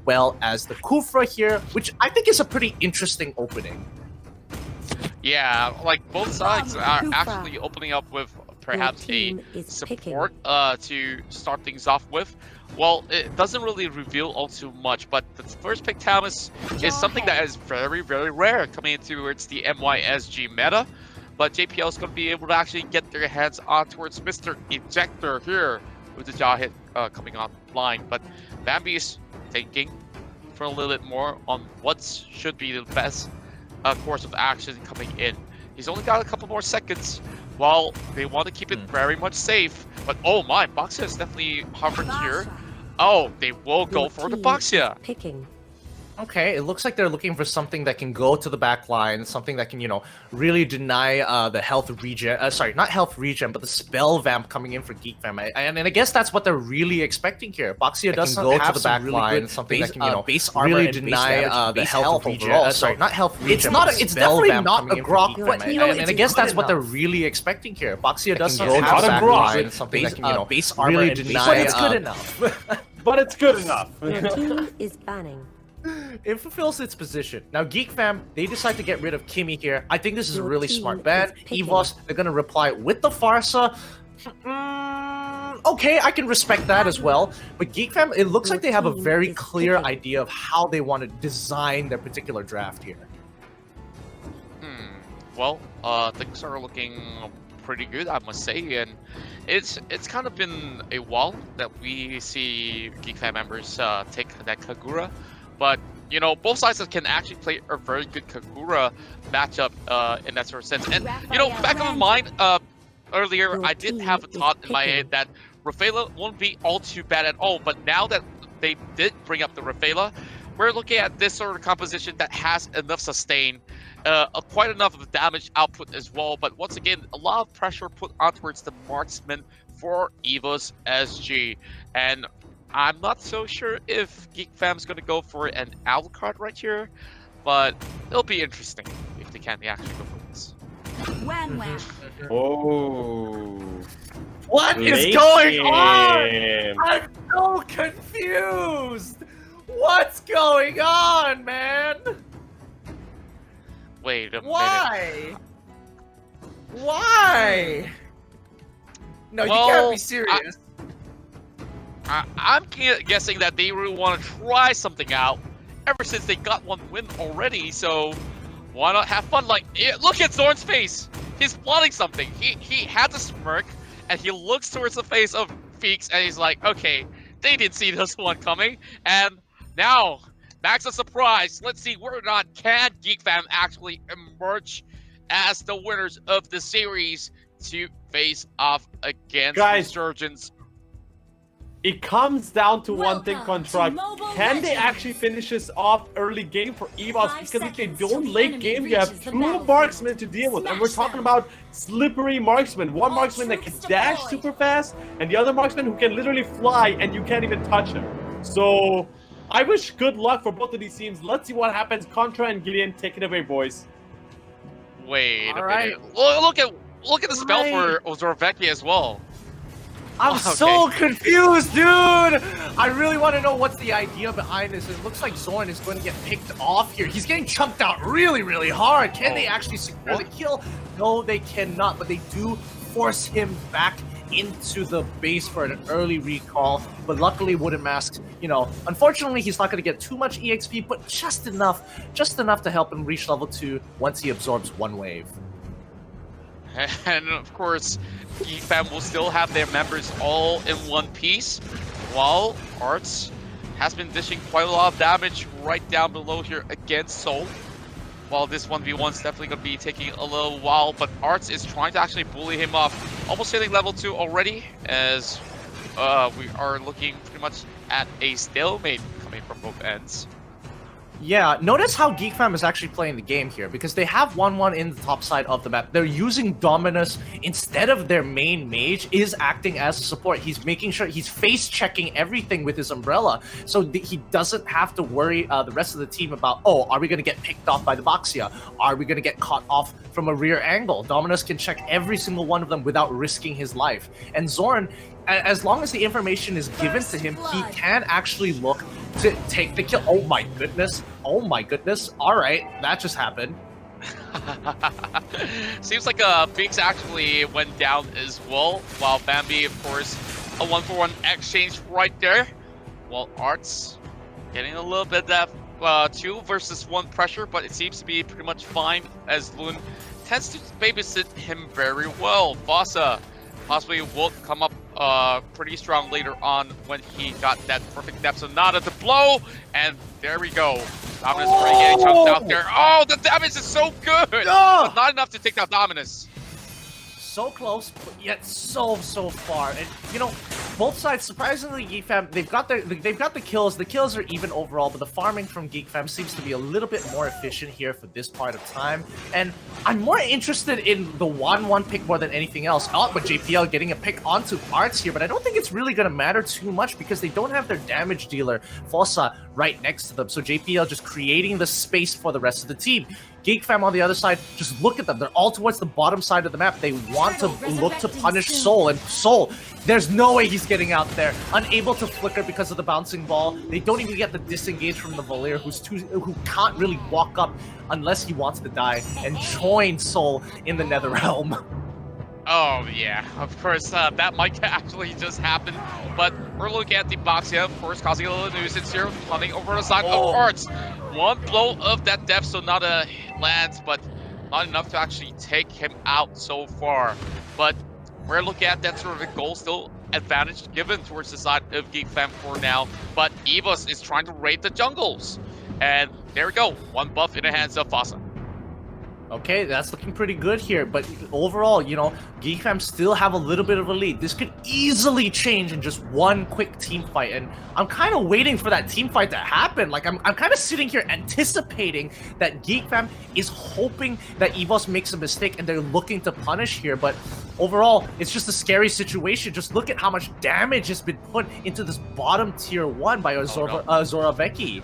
well as the Kufra here, which I think is a pretty interesting opening. Yeah, like both sides are actually opening up with perhaps a support to start things off with. Well, it doesn't really reveal all too much, but the first pick Tamus is something that is very, very rare coming into towards the MYSG meta. But JPL is going to be able to actually get their hands on towards Mr. Ejector here with the jaw hit coming offline. But Bambi is thinking for a little bit more on what should be the best course of action coming in. He's only got a couple more seconds while they want to keep it very much safe. But oh my, Boxia is definitely hovered here. Oh, they will go for the Boxia. Okay, it looks like they're looking for something that can go to the back line, something that can, you know, really deny the health regen. Sorry, not health regen, but the spell vamp coming in for Geek Fam. And I guess that's what they're really expecting here. Boxia doesn't go to the back line, something that can, you know, base really deny the health regen. Sorry, not health regen. It's not. It's definitely not a Grok. But you know, and I guess that's what they're really expecting here. Boxia doesn't have a back line, something that can, you know, base really deny. But it's good enough. But it's good enough. Your team is banning. It fulfills its position. Now, Geek Fam, they decide to get rid of Kimmy here. I think this is a really smart ban. EVOS, they're going to reply with the Farsa. Okay, I can respect that as well. But Geek Fam, it looks like they have a very clear idea of how they want to design their particular draft here. Well, things are looking pretty good, I must say, and it's kind of been a while that we see Geek Fam members take that Kagura. But, you know, both sides can actually play a very good Kagura matchup in that sort of sense. And, you know, back in my mind, earlier, I did have a thought in my head that Rafaela won't be all too bad at all. But now that they did bring up the Rafaela, we're looking at this sort of composition that has enough sustain, quite enough of damage output as well. But once again, a lot of pressure put on towards the marksman for EVOS SG. And I'm not so sure if Geek Fam's going to go for an Alucard right here, but it'll be interesting if they can actually go for this. Oh. What is going on? I'm so confused. What's going on, man? Wait a minute. Why? No, you can't be serious. I'm guessing that they really want to try something out ever since they got one win already, so why not have fun? Like, look at Zorn's face! He's plotting something. He has a smirk, and he looks towards the face of Feeks, and he's like, okay, they didn't see this one coming, and now, Max a surprise. Let's see whether or not can Geek Fam actually emerge as the winners of the series to face off against Resurgence. It comes down to one thing, Contract. Can they actually finish this off early game for EVOS? Because if they don't late game, you have two marksmen to deal with. And we're talking about slippery marksmen. One marksman that can dash super fast, and the other marksman who can literally fly and you can't even touch him. So, I wish good luck for both of these teams. Let's see what happens. Contra and Gideon, take it away, boys. Wait a minute. Look at the spell for Zorvecki as well. I'm so confused, dude! I really want to know what's the idea behind this. It looks like Zorn is going to get picked off here. He's getting chunked out really, really hard. Can they actually secure the kill? No, they cannot, but they do force him back into the base for an early recall. But luckily, Wooden Mask, you know, unfortunately, he's not going to get too much EXP, but just enough to help him reach level 2 once he absorbs one wave. And of course, Geek Fam will still have their members all in one piece, while Arts has been dishing quite a lot of damage right down below here against Soul. While this 1v1 is definitely going to be taking a little while, but Arts is trying to actually bully him off. Almost hitting level 2 already, as we are looking pretty much at a stalemate coming from both ends. Yeah, notice how Geek Fam is actually playing the game here, because they have 1-1 in the top side of the map. They're using Dominus instead of their main mage is acting as support. He's making sure he's face-checking everything with his umbrella, so he doesn't have to worry the rest of the team about, oh, are we going to get picked off by the Boxia? Are we going to get caught off from a rear angle? Dominus can check every single one of them without risking his life. And Zorn, as long as the information is given to him, he can actually look to take the kill. Oh my goodness. Oh my goodness. All right, that just happened. Seems like Biggs actually went down as well, while Bambi, of course, a 1-for-1 exchange right there. While Arts getting a little bit of that 2 versus 1 pressure, but it seems to be pretty much fine as Loon tends to babysit him very well. Fossa possibly will come up pretty strong later on when he got that perfect depth Sonata to blow, and there we go. Dominus already getting chunked out there. Oh, the damage is so good! But not enough to take down Dominus. So close, but yet so far. And you know, both sides, surprisingly, Geek Fam, they've got the kills. The kills are even overall, but the farming from Geek Fam seems to be a little bit more efficient here for this part of time. And I'm more interested in the 1-1 pick more than anything else. Oh, but JPL getting a pick onto Arts here, but I don't think it's really gonna matter too much because they don't have their damage dealer, Fossa, right next to them. So JPL just creating the space for the rest of the team. Geek Fam on the other side, just look at them. They're all towards the bottom side of the map. They want to look to punish Soul, and Soul, there's no way he's getting out there. Unable to flicker because of the bouncing ball. They don't even get the disengage from the Valier, who can't really walk up unless he wants to die and join Soul in the Netherrealm. Oh yeah, of course, that might actually just happen, but we're looking at the box here, of course, causing a little nuisance here, running over the side of Arts. One blow of that Death Sonata lands, but not enough to actually take him out so far. But we're looking at that sort of a goal still advantage given towards the side of Geek Fam for now, but EVOS is trying to raid the jungles. And there we go, 1 buff in the hands of Fossa. Okay, that's looking pretty good here, but overall, you know, Geek Fam still have a little bit of a lead. This could easily change in just 1 quick team fight, and I'm kind of waiting for that team fight to happen. Like, I'm kind of sitting here anticipating that Geek Fam is hoping that EVOS makes a mistake and they're looking to punish here, but overall, it's just a scary situation. Just look at how much damage has been put into this bottom tier 1 by Zoraveki.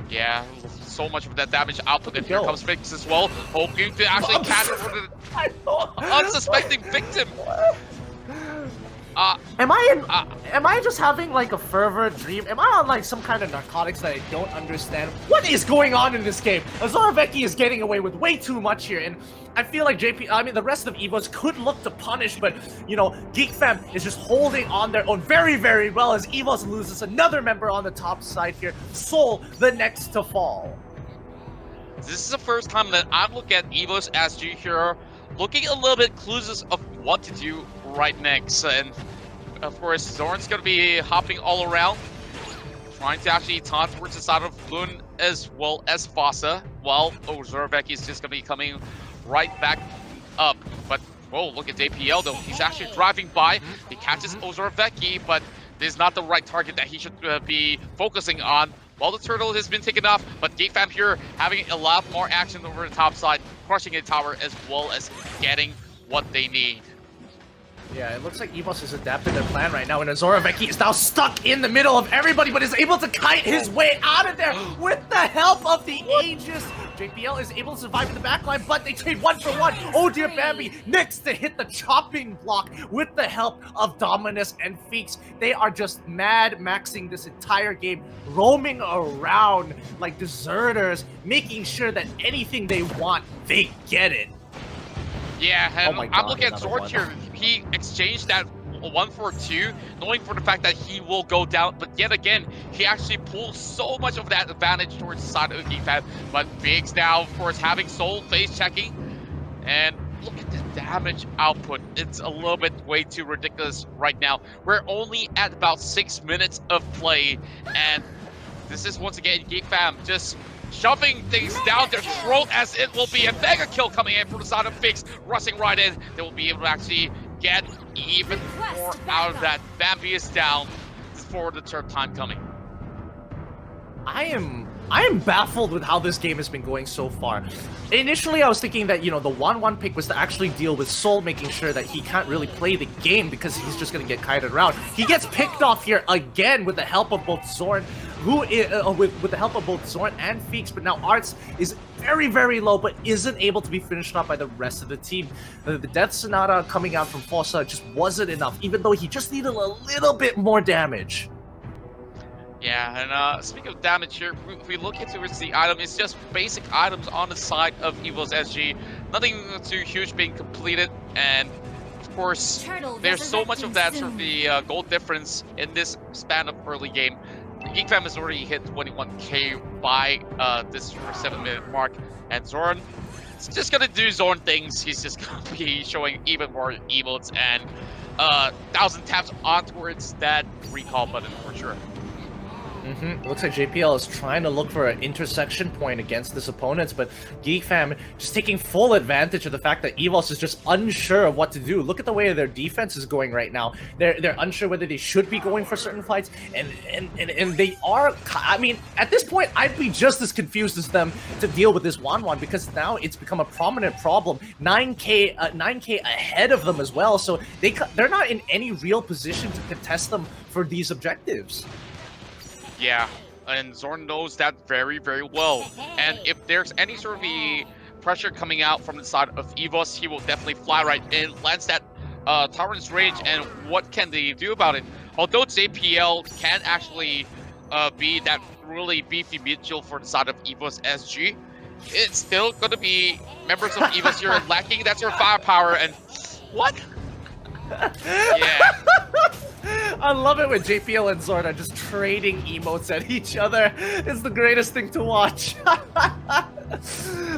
Yeah, so much of that damage output, and here comes Fix as well, hoping to actually catch the unsuspecting victim. Am I just having like a fervor dream? Am I on like some kind of narcotics that I don't understand? What is going on in this game? Zoraveki is getting away with way too much here, and I feel like the rest of EVOS could look to punish, but you know, Geek Fam is just holding on their own very, very well as EVOS loses another member on the top side here. Soul, the next to fall. This is the first time that I'm looking at EVOS as G Hero, looking a little bit clueless of what to do right next. And of course, Zorn's going to be hopping all around, trying to actually taunt towards the side of Loon as well as Fossa, while Zoraveki is just going to be coming right back up. But oh, look at JPL though. He's actually driving by. He catches Zoraveki, but this is not the right target that he should be focusing on. While the turtle has been taken off, but Geek Fam here having a lot more action over the top side, crushing a tower as well as getting what they need. Yeah, it looks like EVOS has adapted their plan right now, and Zoraveki is now stuck in the middle of everybody, but is able to kite his way out of there with the help of the Aegis. JPL is able to survive in the backline, but they trade 1 for 1. Oh dear, Bambi next to hit the chopping block with the help of Dominus and Feeks. They are just mad maxing this entire game, roaming around like deserters, making sure that anything they want, they get it. Yeah, and oh God, I'm looking at Zord here. He exchanged that 1 for 2, knowing for the fact that he will go down, but yet again, he actually pulls so much of that advantage towards the side of Geek Fam. But Biggs now, of course, having Soul face checking, and look at the damage output. It's a little bit way too ridiculous right now. We're only at about 6 minutes of play, and this is once again Geek Fam just shoving things down their throat, as it will be a mega kill coming in from the side of Fix, rushing right in. They will be able to actually get even more out of that. Bambi is down for the third time coming. I am baffled with how this game has been going so far. Initially, I was thinking that, you know, the 1-1 pick was to actually deal with Soul, making sure that he can't really play the game because he's just going to get kited around. He gets picked off here again with the help of both Zorn with the help of both Zorn and Feeks, but now Arts is very, very low, but isn't able to be finished off by the rest of the team. The Death Sonata coming out from Fossa just wasn't enough, even though he just needed a little bit more damage. Yeah, and speaking of damage here, if we look into the item, it's just basic items on the side of EVOS SG. Nothing too huge being completed, and of course, there's so much of that sort of the gold difference in this span of early game. Geek Fam has already hit 21k by this 7-minute mark, and Zorn is just gonna do Zorn things. He's just gonna be showing even more emotes and 1,000 taps on towards that recall button for sure. Looks like JPL is trying to look for an intersection point against this opponent, but Geek Fam just taking full advantage of the fact that EVOS is just unsure of what to do. Look at the way their defense is going right now. They're unsure whether they should be going for certain fights, and they are. I mean, at this point, I'd be just as confused as them to deal with this Wanwan, because now it's become a prominent problem. 9k ahead of them as well, so they're not in any real position to contest them for these objectives. Yeah, and Zorn knows that very, very well. And if there's any sort of the pressure coming out from the side of EVOS, he will definitely fly right in, lands that Tyrant's Rage, and what can they do about it? Although JPL can actually be that really beefy mid-chill for the side of EVOS SG, it's still going to be members of EVOS here lacking that sort of firepower, and what? Yeah. I love it when JPL and Zorn are just trading emotes at each other. It's the greatest thing to watch.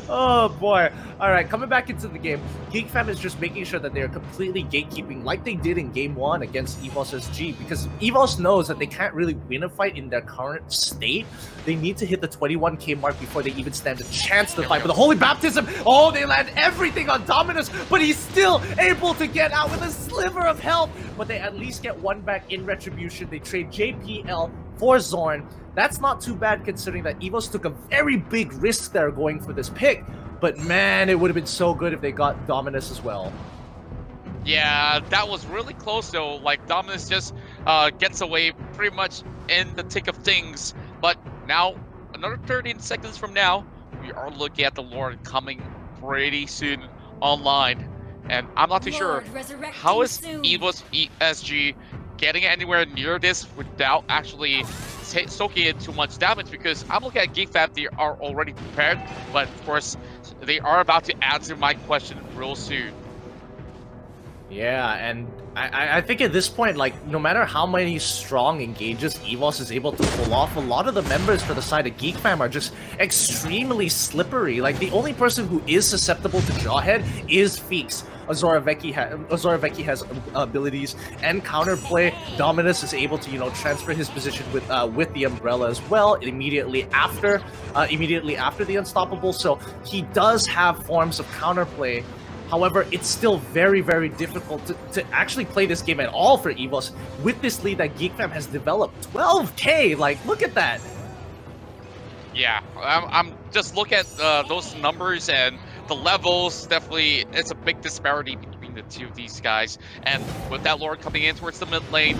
Oh boy. Alright, coming back into the game, Geek Fam is just making sure that they're completely gatekeeping like they did in game 1 against EVOS SG, because EVOS knows that they can't really win a fight in their current state. They need to hit the 21k mark before they even stand a chance to fight. But the Holy Baptism, oh, they land everything on Dominus, but he's still able to get out with a sliver of health. But they at least get one back in retribution. They trade JPL for Zorn. That's not too bad considering that EVOS took a very big risk there going for this pick. But man, it would have been so good if they got Dominus as well. Yeah, that was really close though. Like, Dominus just gets away pretty much in the tick of things. But now, another 13 seconds from now, we are looking at the Lord coming pretty soon online. And I'm not too sure how is EVOS SG getting anywhere near this without actually soaking in too much damage, because I'm looking at Geek Fam, they are already prepared, but of course they are about to answer my question real soon. Yeah, and I think at this point, like, no matter how many strong engages EVOS is able to pull off, a lot of the members for the side of Geek Fam are just extremely slippery. Like, the only person who is susceptible to Jawhead is Feeks. Azoraveki has abilities and counterplay. Dominus is able to, you know, transfer his position with the umbrella as well immediately after the unstoppable. So he does have forms of counterplay. However, it's still very, very difficult to actually play this game at all for EVOS with this lead that Geek Fam has developed. 12k, like, look at that. Yeah, I'm just looking at those numbers and the levels. Definitely, it's a big disparity between the two of these guys. And with that Lord coming in towards the mid lane,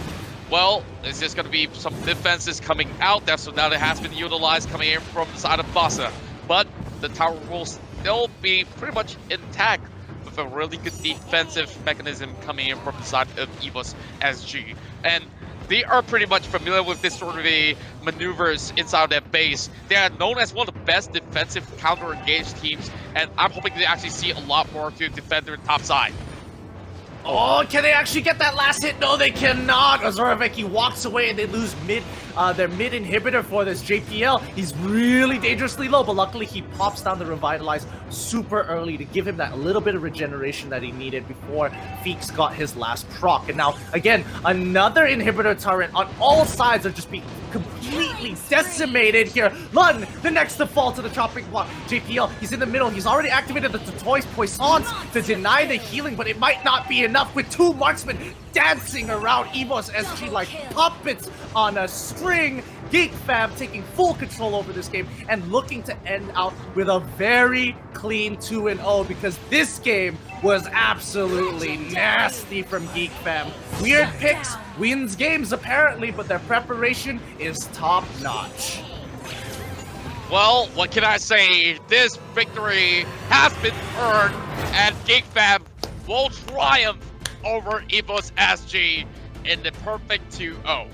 well, is just going to be some defenses coming out. So now that has been utilized coming in from the side of Fossa. But the tower will still be pretty much intact with a really good defensive mechanism coming in from the side of EVOS SG. And they are pretty much familiar with this sort of a maneuvers inside their base. They are known as one of the best defensive counter-engaged teams, and I'm hoping to actually see a lot more to defend their top side. Oh, can they actually get that last hit? No, they cannot. Azoraveki walks away and they lose their mid inhibitor for this JPL. He's really dangerously low, but luckily he pops down the Revitalize super early to give him that little bit of regeneration that he needed before Feeks got his last proc. And now, again, another inhibitor turret on all sides are just being completely decimated here. Lun, the next to fall to the chopping block. JPL, he's in the middle. He's already activated the Toys Poissons to deny the healing, but it might not be enough with two marksmen dancing around EVOS SG like puppets on a string. Geek Fam taking full control over this game and looking to end out with a very clean 2-0 because this game was absolutely nasty from Geek Fam. Weird picks wins games apparently, but their preparation is top notch. Well, what can I say? This victory has been earned, and Geek Fam will triumph over EVOS SG in the perfect 2-0.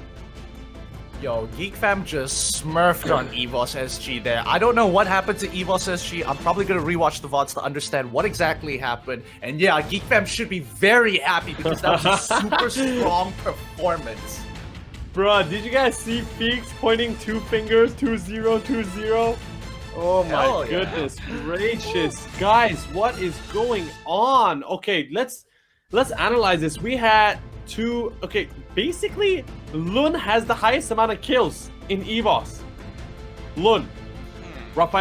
Yo, Geek Fam just smurfed on EVOS SG there. I don't know what happened to EVOS SG. I'm probably going to rewatch the VODs to understand what exactly happened. And yeah, Geek Fam should be very happy because that was a super strong performance. Bruh, did you guys see Feeks pointing 2 fingers, 2-0, 2-0? Oh Hell my yeah. goodness gracious. Guys, what is going on? Okay, let's analyze this. We had okay, basically, Lun has the highest amount of kills in EVOS. Lun. Raphael